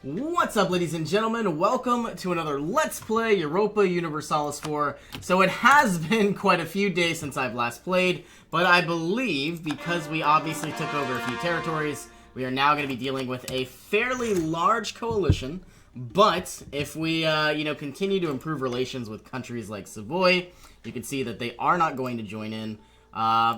What's up, ladies and gentlemen? Welcome to another Let's Play Europa Universalis 4. So it has been quite a few days since I've last played, but I believe because we obviously took over a few territories, we are now going to be dealing with a fairly large coalition. But if we, continue to improve relations with countries like Savoy, you can see that they are not going to join in.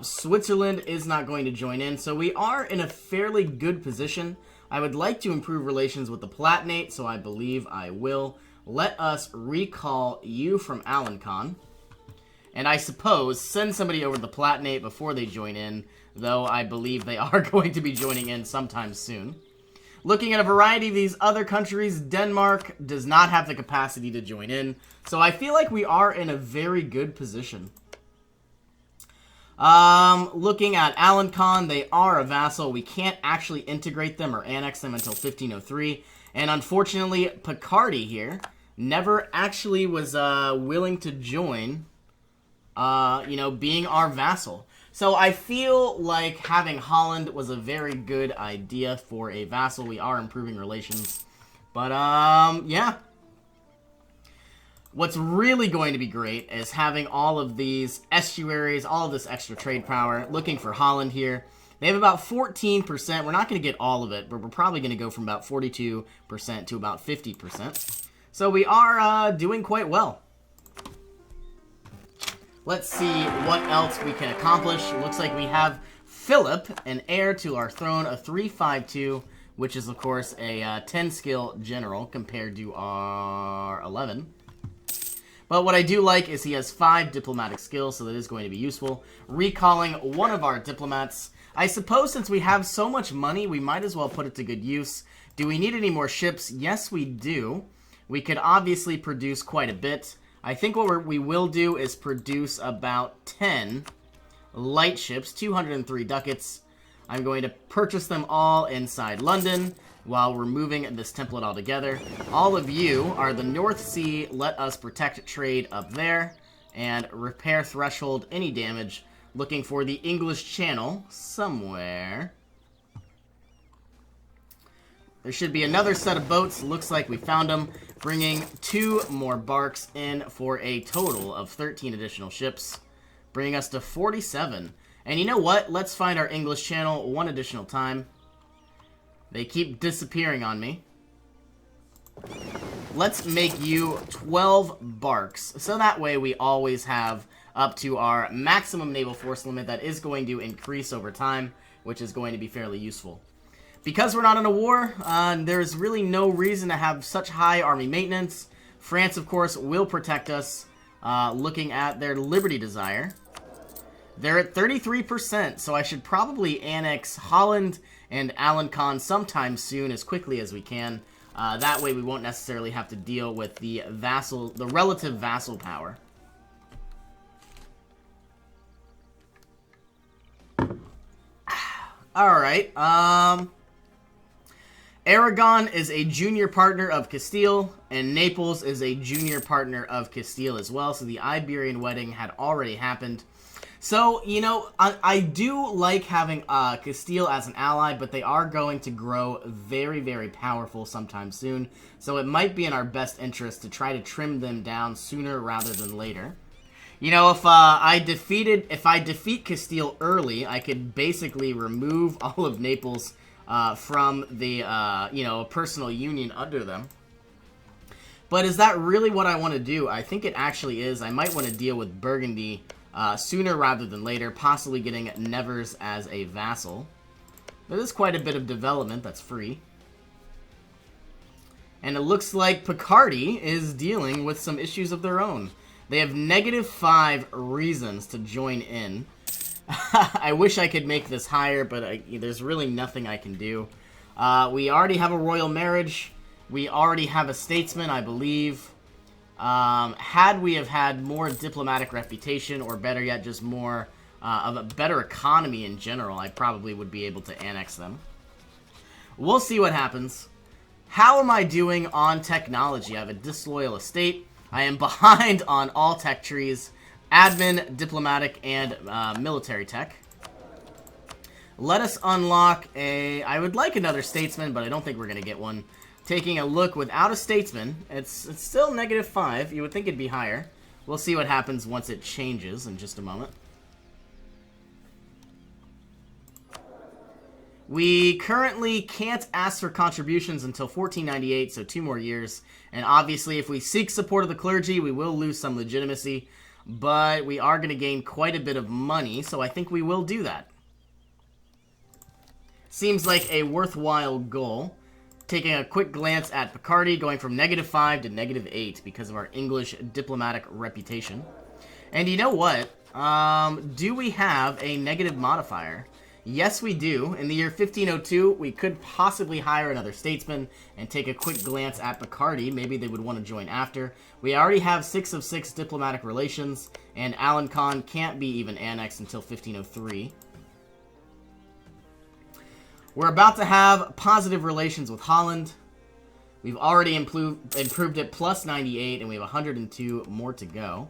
Switzerland is not going to join in, so we are in a fairly good position. I would like to improve relations with the Palatinate, so I believe I will. Let us recall you from Alencon. And I suppose send somebody over to the Palatinate before they join in, though I believe they are going to be joining in sometime soon. Looking at a variety of these other countries, Denmark does not have the capacity to join in, so I feel like we are in a very good position. Looking at Alencon, they are a vassal. We can't actually integrate them or annex them until 1503. And unfortunately, Picardy here never actually was willing to join, being our vassal. So I feel like having Holland was a very good idea for a vassal. We are improving relations. But, yeah. What's really going to be great is having all of these estuaries, all of this extra trade power. Looking for Holland here. They have about 14%. We're not going to get all of it, but we're probably going to go from about 42% to about 50%. So we are doing quite well. Let's see what else we can accomplish. Looks like we have Philip, an heir to our throne, a 352, which is, of course, a 10-skill general compared to our 11. But what I do like is he has 5 diplomatic skills, so that is going to be useful. Recalling one of our diplomats. I suppose since we have so much money, we might as well put it to good use. Do we need any more ships? Yes, we do. We could obviously produce quite a bit. I think what we will do is produce about 10 light ships, 203 ducats. I'm going to purchase them all inside London while removing this template altogether. All of you are the North Sea. Let us protect trade up there and repair threshold any damage. Looking for the English Channel somewhere. There should be another set of boats. Looks like we found them. Bringing 2 more barks in for a total of 13 additional ships. Bringing us to 47. And you know what? Let's find our English Channel one additional time. They keep disappearing on me. Let's make you 12 barks. So that way we always have up to our maximum naval force limit that is going to increase over time, which is going to be fairly useful. Because we're not in a war, there's really no reason to have such high army maintenance. France, of course, will protect us. Looking at their liberty desire. They're at 33%, so I should probably annex Holland and Alencon sometime soon, as quickly as we can. That way we won't necessarily have to deal with the relative vassal power. Alright, Aragon is a junior partner of Castile, and Naples is a junior partner of Castile as well, so the Iberian wedding had already happened. So, I do like having Castile as an ally, but they are going to grow very, very powerful sometime soon. So it might be in our best interest to try to trim them down sooner rather than later. If I defeat Castile early, I could basically remove all of Naples from the, personal union under them. But is that really what I want to do? I think it actually is. I might want to deal with Burgundy sooner rather than later, possibly getting Nevers as a vassal. There is quite a bit of development that's free. And it looks like Picardy is dealing with some issues of their own. They have -5 reasons to join in. I wish I could make this higher, but there's really nothing I can do. We already have a royal marriage. We already have a statesman, I believe. Had we have had more diplomatic reputation, or better yet, just more of a better economy in general, I probably would be able to annex them. We'll see what happens. How am I doing on technology? I have a disloyal estate. I am behind on all tech trees. Admin, diplomatic, and military tech. Let us unlock a... I would like another statesman, but I don't think we're going to get one. Taking a look without a statesman, it's still -5. You would think it'd be higher. We'll see what happens once it changes in just a moment. We currently can't ask for contributions until 1498, so 2 more years. And obviously, if we seek support of the clergy, we will lose some legitimacy. But we are going to gain quite a bit of money, so I think we will do that. Seems like a worthwhile goal. Taking a quick glance at Picardy, going from -5 to -8 because of our English diplomatic reputation. And you know what? Do we have a negative modifier? Yes, we do. In the year 1502, we could possibly hire another statesman and take a quick glance at Picardy. Maybe they would want to join after. We already have 6 of 6 diplomatic relations, and Alencon can't be even annexed until 1503. We're about to have positive relations with Holland. We've already improved it plus 98, and we have 102 more to go.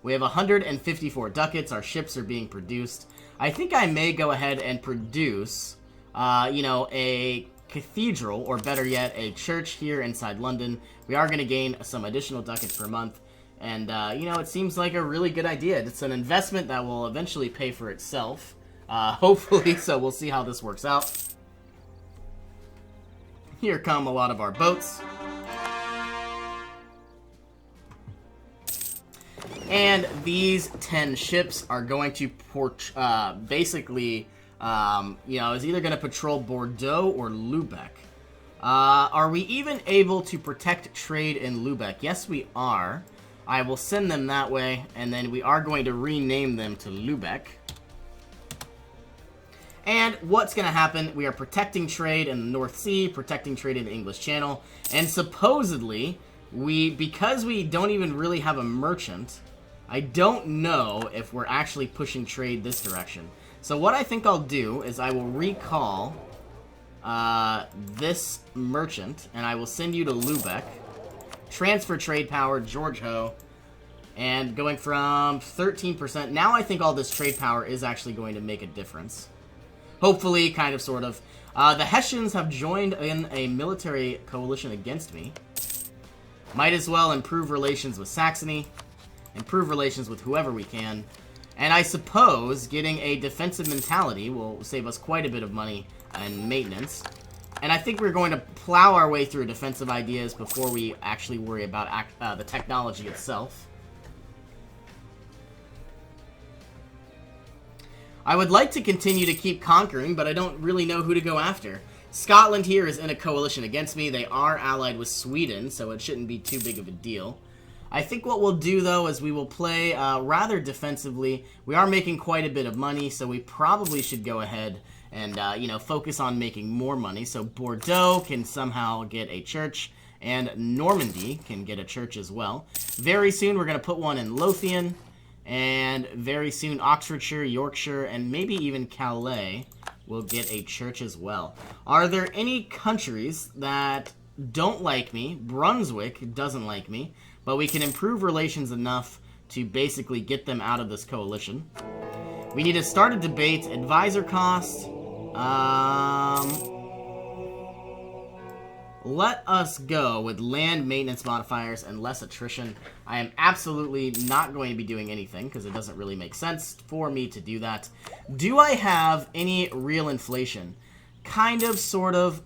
We have 154 ducats. Our ships are being produced. I think I may go ahead and produce, a cathedral, or better yet, a church here inside London. We are going to gain some additional ducats per month. And, it seems like a really good idea. It's an investment that will eventually pay for itself. Hopefully, so we'll see how this works out. Here come a lot of our boats. And these 10 ships are going to basically, is either going to patrol Bordeaux or Lubeck. Are we even able to protect trade in Lubeck? Yes, we are. I will send them that way, and then we are going to rename them to Lubeck. And what's going to happen, we are protecting trade in the North Sea, protecting trade in the English Channel, and supposedly, because we don't even really have a merchant, I don't know if we're actually pushing trade this direction. So what I think I'll do is I will recall this merchant, and I will send you to Lubeck. Transfer trade power, George Ho. And going from 13%, now I think all this trade power is actually going to make a difference. Hopefully, kind of, sort of. The Hessians have joined in a military coalition against me. Might as well improve relations with Saxony. Improve relations with whoever we can. And I suppose getting a defensive mentality will save us quite a bit of money and maintenance. And I think we're going to plow our way through defensive ideas before we actually worry about the technology itself. I would like to continue to keep conquering, but I don't really know who to go after. Scotland here is in a coalition against me. They are allied with Sweden, so it shouldn't be too big of a deal. I think what we'll do, though, is we will play rather defensively. We are making quite a bit of money, so we probably should go ahead and, focus on making more money. So Bordeaux can somehow get a church, and Normandy can get a church as well. Very soon, we're going to put one in Lothian, and very soon, Oxfordshire, Yorkshire, and maybe even Calais will get a church as well. Are there any countries that don't like me? Brunswick doesn't like me. But we can improve relations enough to basically get them out of this coalition. We need to start a debate. Advisor cost. Let us go with land maintenance modifiers and less attrition. I am absolutely not going to be doing anything because it doesn't really make sense for me to do that. Do I have any real inflation? Kind of, sort of.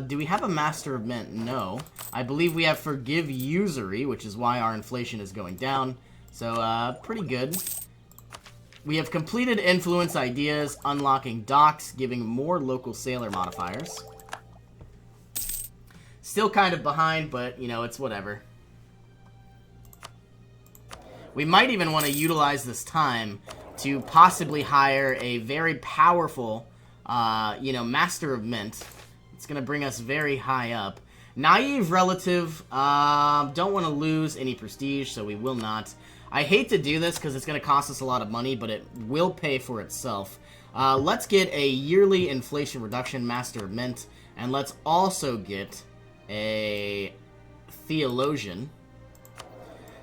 Do we have a Master of Mint? No. I believe we have Forgive Usury, which is why our inflation is going down. So, pretty good. We have completed Influence Ideas, unlocking docks, giving more local sailor modifiers. Still kind of behind, but, it's whatever. We might even want to utilize this time to possibly hire a very powerful Master of Mint. It's going to bring us very high up. Naive Relative, don't want to lose any prestige, so we will not. I hate to do this because it's going to cost us a lot of money, but it will pay for itself. Let's get a yearly inflation reduction Master of Mint, and let's also get a Theologian.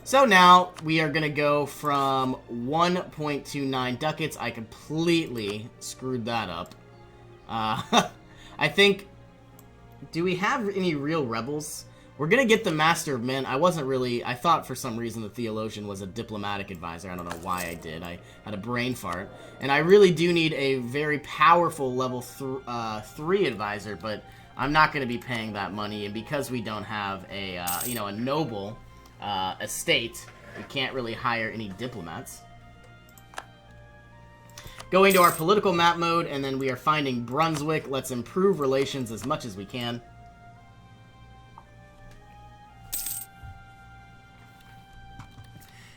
So now we are going to go from 1.29 ducats. I completely screwed that up. I think Do we have any real rebels? We're gonna get the Master of Mint. I thought for some reason the Theologian was a diplomatic advisor. I don't know why I did. I had a brain fart. And I really do need a very powerful level 3 advisor, but I'm not gonna be paying that money. And because we don't have a, a noble estate, we can't really hire any diplomats. Going to our political map mode, and then we are finding Brunswick. Let's improve relations as much as we can.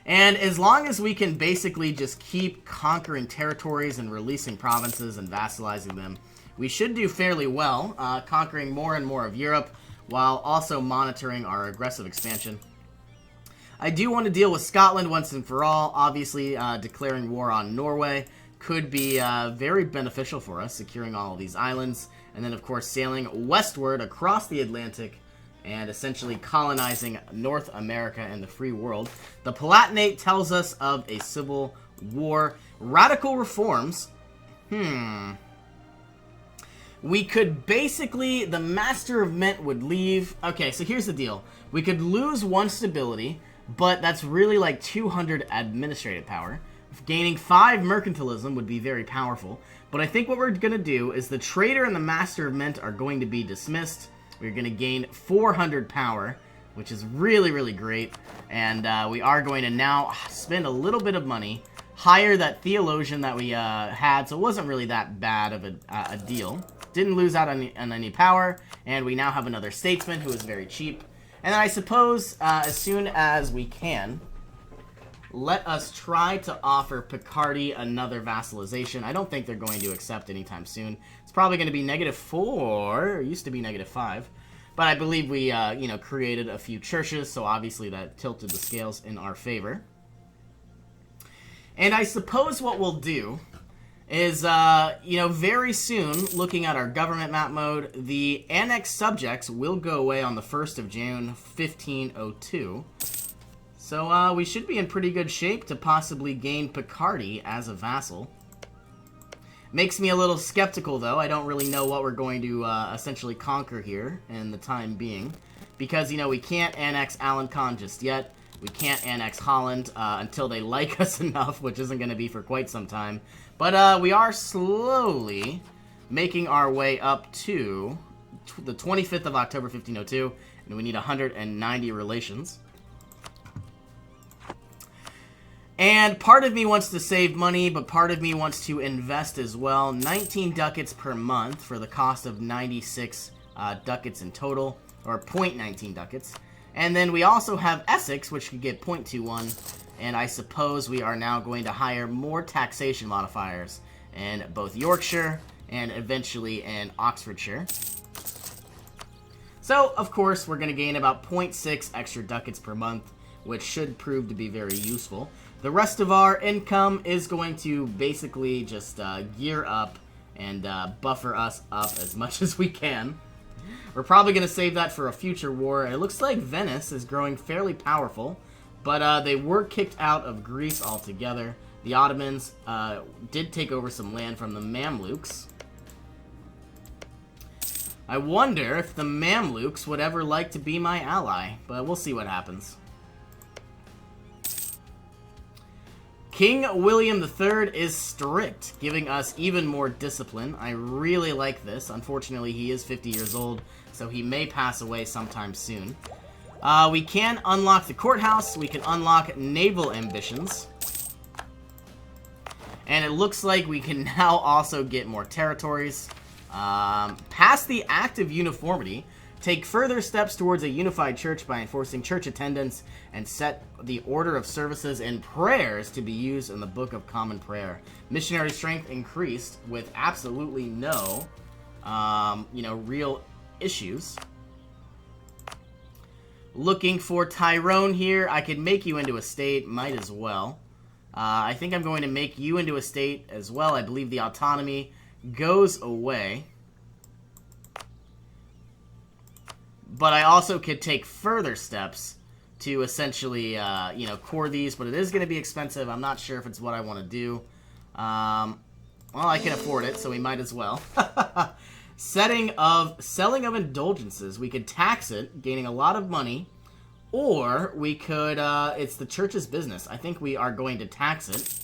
And as long as we can basically just keep conquering territories and releasing provinces and vassalizing them, we should do fairly well, conquering more and more of Europe, while also monitoring our aggressive expansion. I do want to deal with Scotland once and for all. Obviously, declaring war on Norway could be very beneficial for us, securing all of these islands, and then, of course, sailing westward across the Atlantic and essentially colonizing North America and the free world. The Palatinate tells us of a civil war. Radical reforms. We could basically... The Master of Mint would leave... Okay, so here's the deal. We could lose 1 stability, but that's really like 200 administrative power. Gaining 5 mercantilism would be very powerful. But I think what we're going to do is the Trader and the Master of Mint are going to be dismissed. We're going to gain 400 power, which is really, really great. And we are going to now spend a little bit of money, hire that Theologian that we had, so it wasn't really that bad of a deal. Didn't lose out on any power, and we now have another Statesman who is very cheap. And then I suppose, as soon as we can, let us try to offer Picardy another vassalization. I don't think they're going to accept anytime soon. It's probably going to be -4. It used to be -5. But I believe we, created a few churches, so obviously that tilted the scales in our favor. And I suppose what we'll do is, very soon, looking at our government map mode, the annexed subjects will go away on the 1st of June, 1502. So we should be in pretty good shape to possibly gain Picardy as a vassal. Makes me a little skeptical, though. I don't really know what we're going to essentially conquer here in the time being. Because, we can't annex Alencon just yet. We can't annex Holland until they like us enough, which isn't going to be for quite some time. But we are slowly making our way up to the 25th of October, 1502. And we need 190 relations. And part of me wants to save money, but part of me wants to invest as well. 19 ducats per month for the cost of 96 ducats in total, or 0.19 ducats. And then we also have Essex, which could get 0.21. And I suppose we are now going to hire more taxation modifiers in both Yorkshire and eventually in Oxfordshire. So, of course, we're going to gain about 0.6 extra ducats per month, which should prove to be very useful. The rest of our income is going to basically just gear up and buffer us up as much as we can. We're probably going to save that for a future war. It looks like Venice is growing fairly powerful, but they were kicked out of Greece altogether. The Ottomans did take over some land from the Mamluks. I wonder if the Mamluks would ever like to be my ally, but we'll see what happens. King William III is strict, giving us even more discipline. I really like this. Unfortunately, he is 50 years old, so he may pass away sometime soon. We can unlock the courthouse. We can unlock naval ambitions. And it looks like we can now also get more territories. Pass the Act of Uniformity. Take further steps towards a unified church by enforcing church attendance and set the order of services and prayers to be used in the Book of Common Prayer. Missionary strength increased with absolutely no, real issues. Looking for Tyrone here. I could make you into a state. Might as well. I think I'm going to make you into a state as well. I believe the autonomy goes away. But I also could take further steps to essentially, core these. But it is going to be expensive. I'm not sure if it's what I want to do. Well, I can afford it, so we might as well. Selling of indulgences. We could tax it, gaining a lot of money. Or we could, it's the church's business. I think we are going to tax it.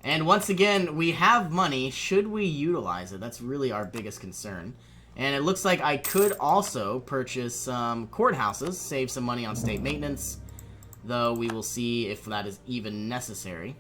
And once again, we have money. Should we utilize it? That's really our biggest concern. And it looks like I could also purchase some courthouses, save some money on state maintenance. Though we will see if that is even necessary.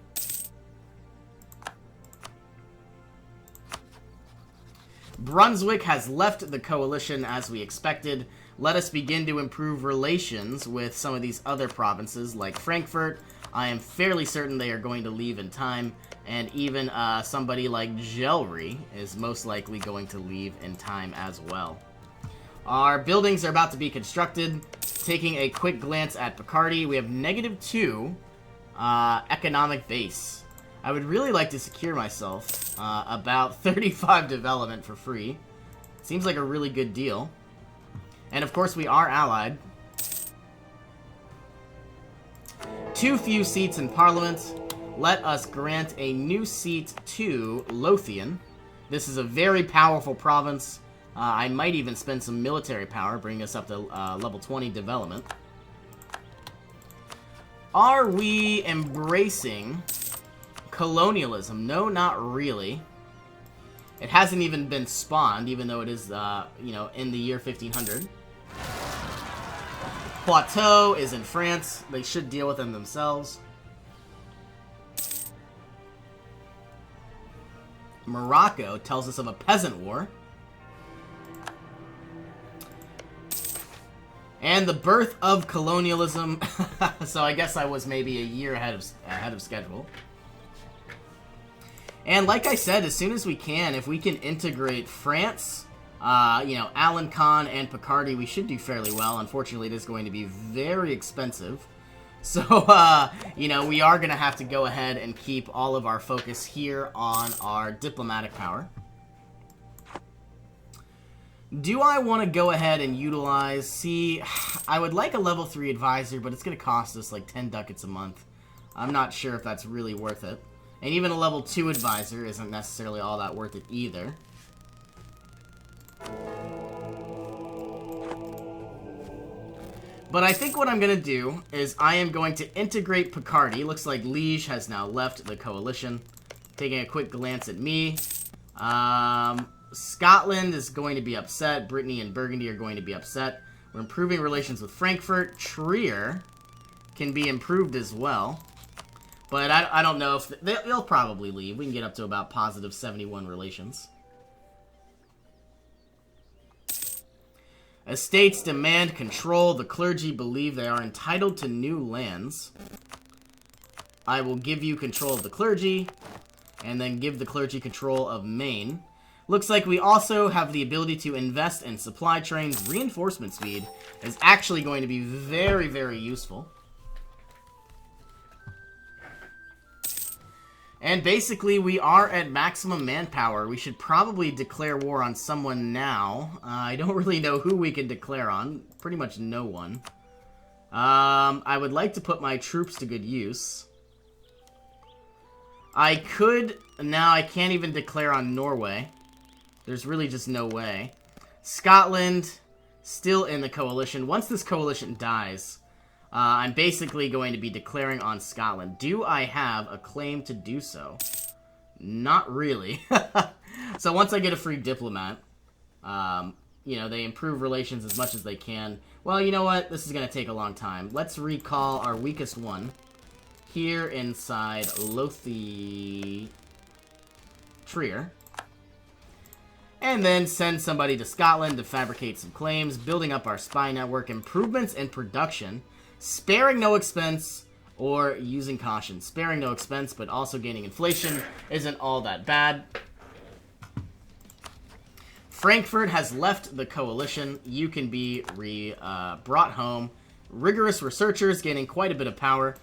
Brunswick has left the coalition as we expected. Let us begin to improve relations with some of these other provinces like Frankfurt. I am fairly certain they are going to leave in time. And even somebody like Gelry is most likely going to leave in time as well. Our buildings are about to be constructed. Taking a quick glance at Picardy, we have -2 economic base. I would really like to secure myself about 35 development for free. Seems like a really good deal. And of course we are allied. Too few seats in Parliament. Let us grant a new seat to Lothian. This is a very powerful province. I might even spend some military power, bringing us up to level 20 development. Are we embracing colonialism? No, not really. It hasn't even been spawned, even though it is, you know, in the year 1500. Poitou is in France. They should deal with them themselves. Morocco tells us of a peasant war. And the birth of colonialism. So I guess I was maybe a year ahead of schedule. And like I said, as soon as we can, if we can integrate France, you know, Alencon and Picardy, we should do fairly well. Unfortunately, it is going to be very expensive. So, you know, we are going to have to go ahead and keep all of our focus here on our diplomatic power. Do I want to go ahead and utilize... See, I would like a level 3 advisor, but it's going to cost us like 10 ducats a month. I'm not sure if that's really worth it. And even a level 2 advisor isn't necessarily all that worth it either. But I think what I'm going to do is I am going to integrate Picardy. Looks like Liege has now left the coalition. Taking a quick glance at me. Scotland is going to be upset. Brittany and Burgundy are going to be upset. We're improving relations with Frankfurt. Trier can be improved as well. But I don't know if... They'll probably leave. We can get up to about positive 71 relations. Estates demand control. The clergy believe they are entitled to new lands. I will give you control of the clergy. And then give the clergy control of Maine. Looks like we also have the ability to invest in supply trains. Reinforcement speed is actually going to be very, very useful. And basically, we are at maximum manpower. We should probably declare war on someone now. I don't really know who we can declare on. Pretty much no one. I would like to put my troops to good use. I could... Now, I can't even declare on Norway. There's really just no way. Scotland, still in the coalition. Once this coalition dies, I'm basically going to be declaring on Scotland. Do I have a claim to do so? Not really. So once I get a free diplomat, you know, they improve relations as much as they can. Well, you know what? This is going to take a long time. Let's recall our weakest one here inside Trier. And then send somebody to Scotland to fabricate some claims, building up our spy network, improvements in production, sparing no expense, or using caution. Sparing no expense, but also gaining inflation isn't all that bad. Frankfurt has left the coalition. You can be brought home. Rigorous researchers gaining quite a bit of power.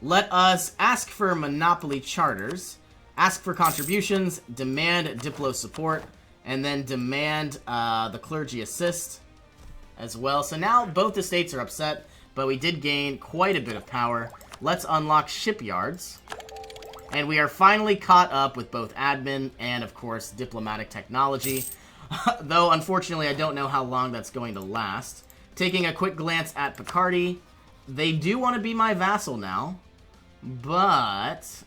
Let us ask for monopoly charters. Ask for contributions, demand Diplo support, and then demand the clergy assist as well. So now both estates are upset, but we did gain quite a bit of power. Let's unlock shipyards. And we are finally caught up with both admin and, of course, diplomatic technology. Though, unfortunately, I don't know how long that's going to last. Taking a quick glance at Picardy, they do want to be my vassal now. But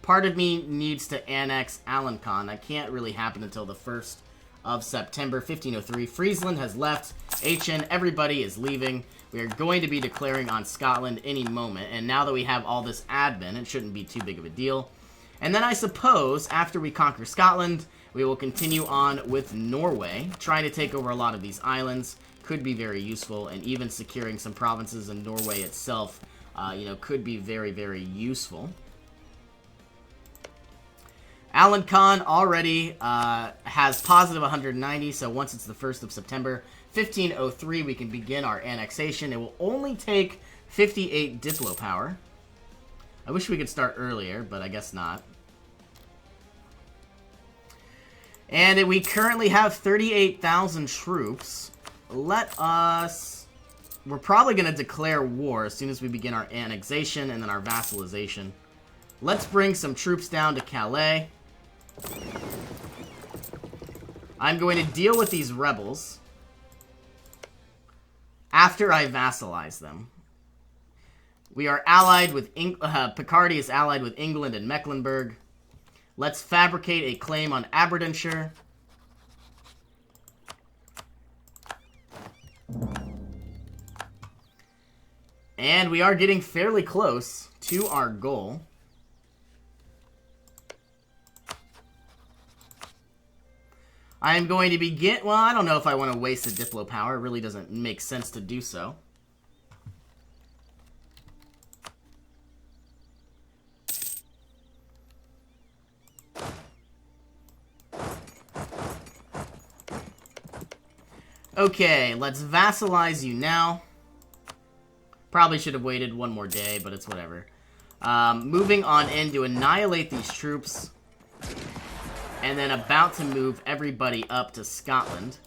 part of me needs to annex Alencon. That can't really happen until the 1st of September, 1503. Friesland has left. Aachen, everybody is leaving. We are going to be declaring on Scotland any moment. And now that we have all this admin, it shouldn't be too big of a deal. And then I suppose, after we conquer Scotland, we will continue on with Norway. Trying to take over a lot of these islands could be very useful. And even securing some provinces in Norway itself, you know, could be very, very useful. Alencon already has positive 190, so once it's the 1st of September, 1503, we can begin our annexation. It will only take 58 Diplo power. I wish we could start earlier, but I guess not. And we currently have 38,000 troops. Let us... We're probably going to declare war as soon as we begin our annexation and then our vassalization. Let's bring some troops down to Calais. I'm going to deal with these rebels after I vassalize them. We are allied with... Picardy is allied with England and Mecklenburg. Let's fabricate a claim on Aberdeenshire. And we are getting fairly close to our goal. I am going to begin... Well, I don't know if I want to waste a Diplo power. It really doesn't make sense to do so. Okay, let's vassalize you now. Probably should have waited one more day, but it's whatever. Moving on in to annihilate these troops. And then about to move everybody up to Scotland.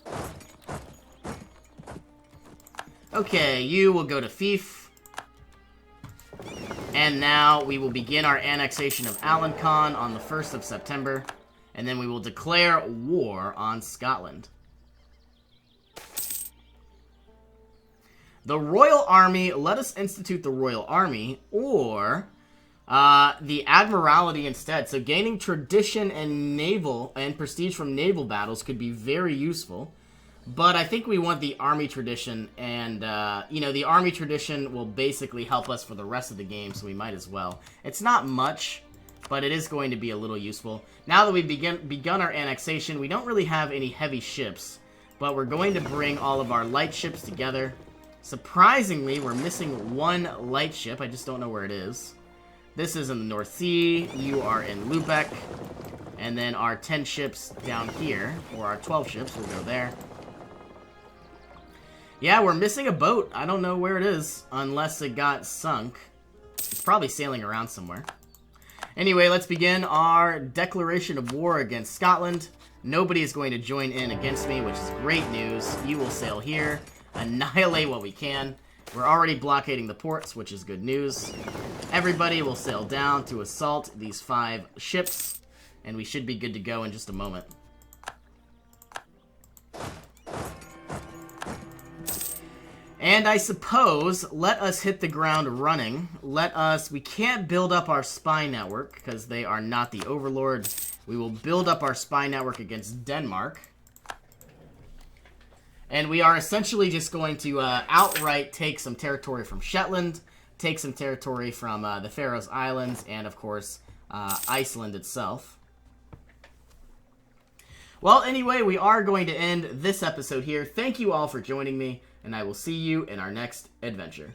Okay, you will go to Fief. And now we will begin our annexation of Alencon on the 1st of September. And then we will declare war on Scotland. The Royal Army, let us institute the Royal Army, or the Admiralty instead. So gaining tradition and naval and prestige from naval battles could be very useful. But I think we want the Army tradition, and, you know, the Army tradition will basically help us for the rest of the game, so we might as well. It's not much, but it is going to be a little useful. Now that we've begun our annexation, we don't really have any heavy ships, but we're going to bring all of our light ships together. Surprisingly, we're missing one light ship. I just don't know where it is. This is in the North Sea. You are in Lubeck. And then our 10 ships down here, or our 12 ships, will go there. Yeah, we're missing a boat. I don't know where it is, unless it got sunk. It's probably sailing around somewhere. Anyway, let's begin our declaration of war against Scotland. Nobody is going to join in against me, which is great news. You will sail here. Annihilate what we can. We're already blockading the ports, which is good news. Everybody will sail down to assault these 5 ships, and we should be good to go in just a moment. And I suppose, let us hit the ground running. We can't build up our spy network, because they are not the overlord. We will build up our spy network against Denmark. And we are essentially just going to outright take some territory from Shetland, take some territory from the Faroe Islands, and of course, Iceland itself. Well, anyway, we are going to end this episode here. Thank you all for joining me, and I will see you in our next adventure.